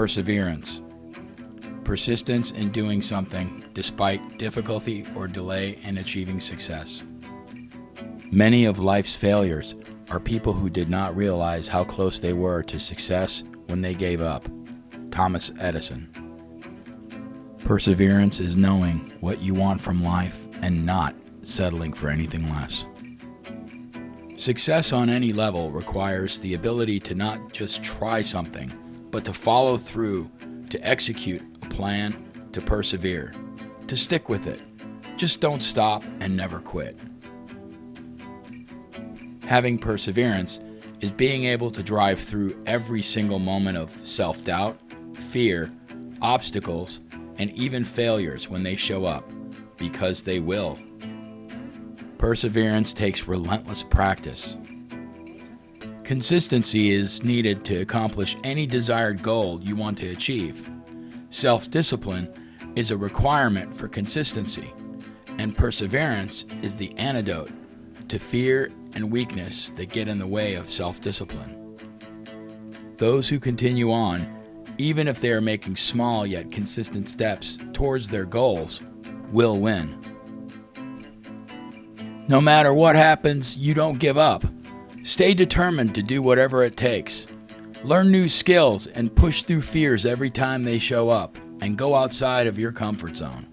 Perseverance. Persistence in doing something despite difficulty or delay in achieving success. Many of life's failures are people who did not realize how close they were to success when they gave up. Thomas Edison. Perseverance is knowing what you want from life and not settling for anything less. Success on any level requires the ability to not just try something, but to follow through, to execute a plan, to persevere, to stick with it. Just don't stop and never quit. Having perseverance is being able to drive through every single moment of self-doubt, fear, obstacles, and even failures when they show up, because they will. Perseverance takes relentless practice. Consistency is needed to accomplish any desired goal you want to achieve. Self-discipline is a requirement for consistency, and perseverance is the antidote to fear and weakness that get in the way of self-discipline. Those who continue on, even if they are making small yet consistent steps towards their goals, will win. No matter what happens, you don't give up. Stay determined to do whatever it takes. Learn new skills and push through fears every time they show up, and go outside of your comfort zone.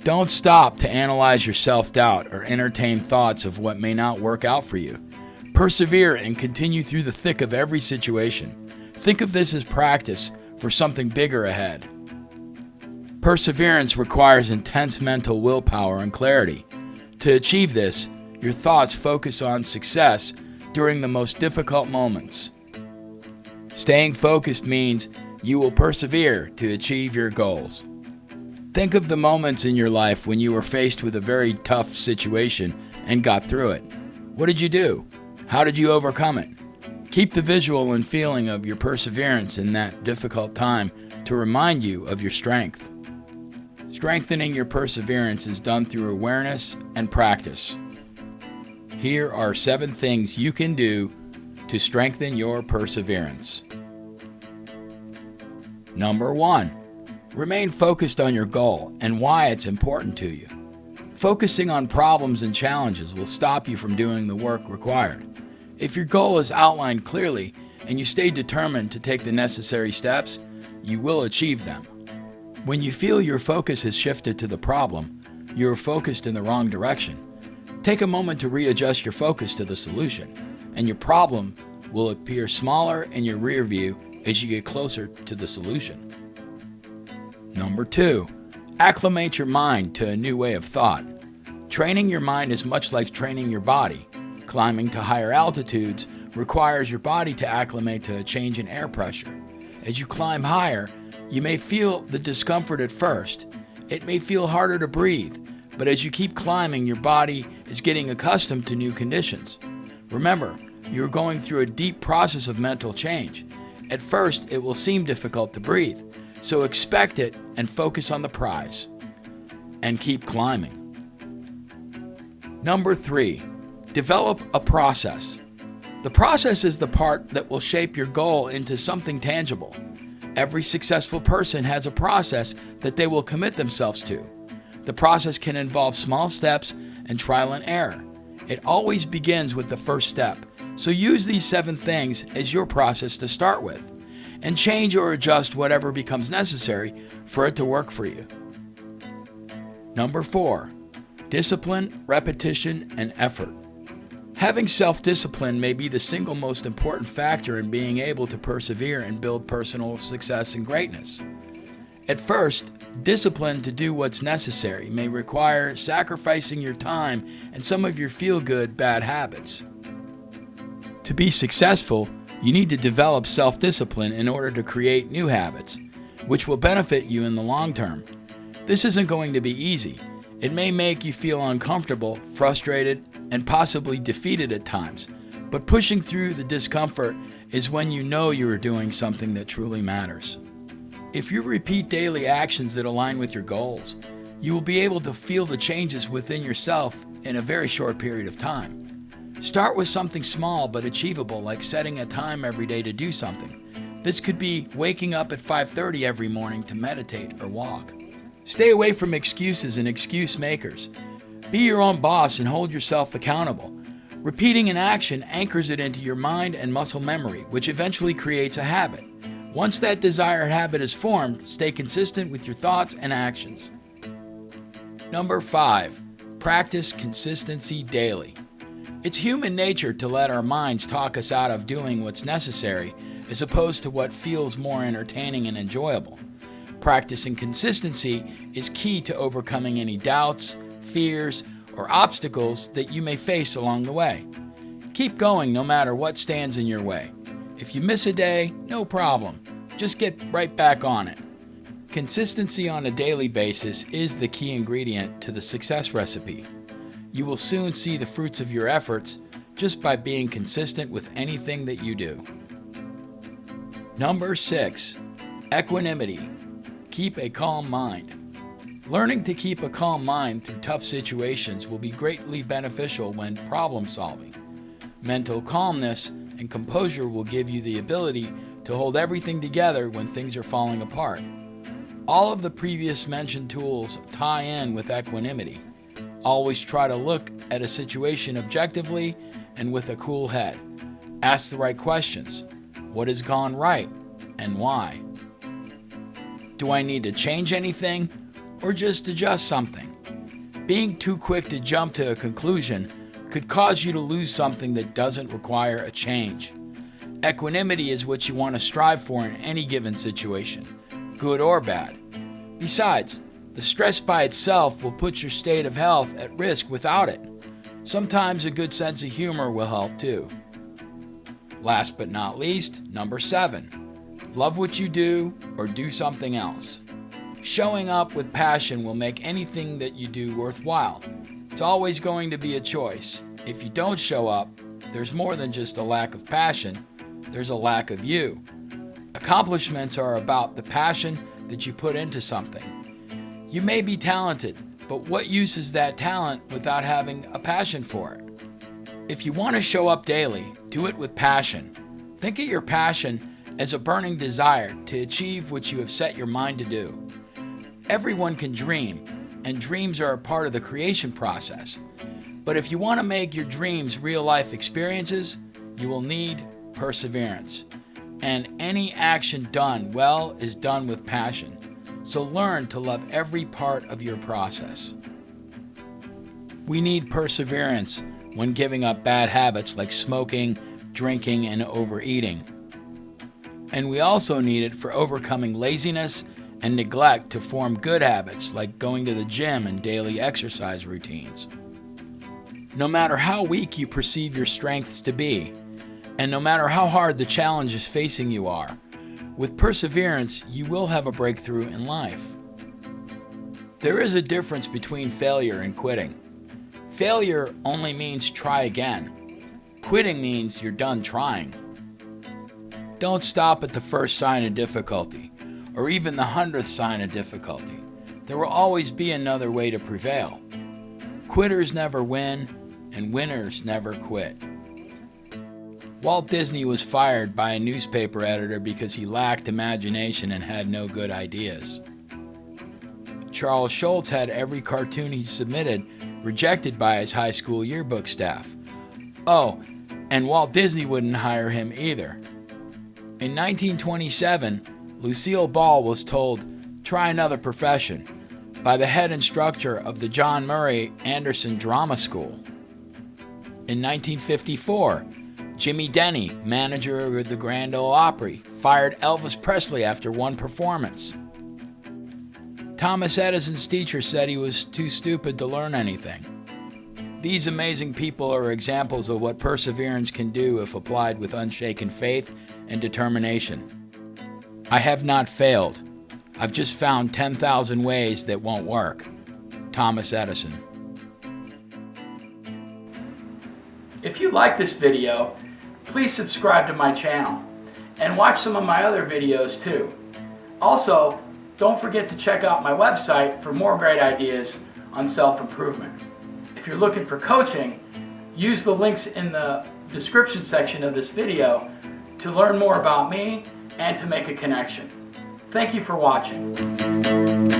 Don't stop to analyze your self-doubt or entertain thoughts of what may not work out for you. Persevere and continue through the thick of every situation. Think of this as practice for something bigger ahead. Perseverance requires intense mental willpower and clarity. To achieve this, your thoughts focus on success during the most difficult moments. Staying focused means you will persevere to achieve your goals. Think of the moments in your life when you were faced with a very tough situation and got through it. What did you do? How did you overcome it? Keep the visual and feeling of your perseverance in that difficult time to remind you of your strength. Strengthening your perseverance is done through awareness and practice. Here are 7 things you can do to strengthen your perseverance. Number 1, remain focused on your goal and why it's important to you. Focusing on problems and challenges will stop you from doing the work required. If your goal is outlined clearly and you stay determined to take the necessary steps, you will achieve them. When you feel your focus has shifted to the problem, you are focused in the wrong direction. Take a moment to readjust your focus to the solution, and your problem will appear smaller in your rear view as you get closer to the solution. Number 2, acclimate your mind to a new way of thought. Training your mind is much like training your body. Climbing to higher altitudes requires your body to acclimate to a change in air pressure. As you climb higher, you may feel the discomfort at first. It may feel harder to breathe, but as you keep climbing, your body is getting accustomed to new conditions. Remember, you're going through a deep process of mental change. At first, it will seem difficult to breathe, so expect it and focus on the prize. And keep climbing. Number 3, develop a process. The process is the part that will shape your goal into something tangible. Every successful person has a process that they will commit themselves to. The process can involve small steps and trial and error. It always begins with the first step, so use these 7 things as your process to start with, and change or adjust whatever becomes necessary for it to work for you. Number 4, discipline, repetition, and effort. Having self-discipline may be the single most important factor in being able to persevere and build personal success and greatness. At first, discipline to do what's necessary may require sacrificing your time and some of your feel-good bad habits. To be successful, you need to develop self-discipline in order to create new habits, which will benefit you in the long term. This isn't going to be easy. It may make you feel uncomfortable, frustrated, and possibly defeated at times, but pushing through the discomfort is when you know you are doing something that truly matters. If you repeat daily actions that align with your goals, you will be able to feel the changes within yourself in a very short period of time. Start with something small but achievable, like setting a time every day to do something. This could be waking up at 5:30 every morning to meditate or walk. Stay away from excuses and excuse makers. Be your own boss and hold yourself accountable. Repeating an action anchors it into your mind and muscle memory, which eventually creates a habit. Once that desired habit is formed, stay consistent with your thoughts and actions. Number 5, practice consistency daily. It's human nature to let our minds talk us out of doing what's necessary as opposed to what feels more entertaining and enjoyable. Practicing consistency is key to overcoming any doubts, fears, or obstacles that you may face along the way. Keep going no matter what stands in your way. If you miss a day, no problem. Just get right back on it. Consistency on a daily basis is the key ingredient to the success recipe. You will soon see the fruits of your efforts just by being consistent with anything that you do. Number 6, equanimity. Keep a calm mind. Learning to keep a calm mind through tough situations will be greatly beneficial when problem solving. Mental calmness and composure will give you the ability to hold everything together when things are falling apart. All of the previous mentioned tools tie in with equanimity. Always try to look at a situation objectively and with a cool head. Ask the right questions. What has gone right and why? Do I need to change anything or just adjust something? Being too quick to jump to a conclusion could cause you to lose something that doesn't require a change. Equanimity is what you want to strive for in any given situation, good or bad. Besides, the stress by itself will put your state of health at risk without it. Sometimes a good sense of humor will help too. Last but not least, number 7, love what you do or do something else. Showing up with passion will make anything that you do worthwhile. It's always going to be a choice. If you don't show up, there's more than just a lack of passion, there's a lack of you. Accomplishments are about the passion that you put into something. You may be talented, but what use is that talent without having a passion for it? If you want to show up daily, do it with passion. Think of your passion as a burning desire to achieve what you have set your mind to do. Everyone can dream, and dreams are a part of the creation process. But if you want to make your dreams real-life experiences, you will need perseverance. And any action done well is done with passion. So learn to love every part of your process. We need perseverance when giving up bad habits like smoking, drinking, and overeating. And we also need it for overcoming laziness and neglect to form good habits like going to the gym and daily exercise routines. No matter how weak you perceive your strengths to be, and no matter how hard the challenges facing you are, with perseverance, you will have a breakthrough in life. There is a difference between failure and quitting. Failure only means try again. Quitting means you're done trying. Don't stop at the first sign of difficulty, or even the 100th sign of difficulty. There will always be another way to prevail. Quitters never win, and winners never quit. Walt Disney was fired by a newspaper editor because he lacked imagination and had no good ideas. Charles Schulz had every cartoon he submitted rejected by his high school yearbook staff. Oh, and Walt Disney wouldn't hire him either. In 1927, Lucille Ball was told, "Try another profession," by the head instructor of the John Murray Anderson Drama School. In 1954, Jimmy Denny, manager of the Grand Ole Opry, fired Elvis Presley after one performance. Thomas Edison's teacher said he was too stupid to learn anything. These amazing people are examples of what perseverance can do if applied with unshaken faith and determination. I have not failed. I've just found 10,000 ways that won't work. Thomas Edison. If you like this video, please subscribe to my channel and watch some of my other videos too. Also, don't forget to check out my website for more great ideas on self-improvement. If you're looking for coaching, use the links in the description section of this video to learn more about me and to make a connection. Thank you for watching.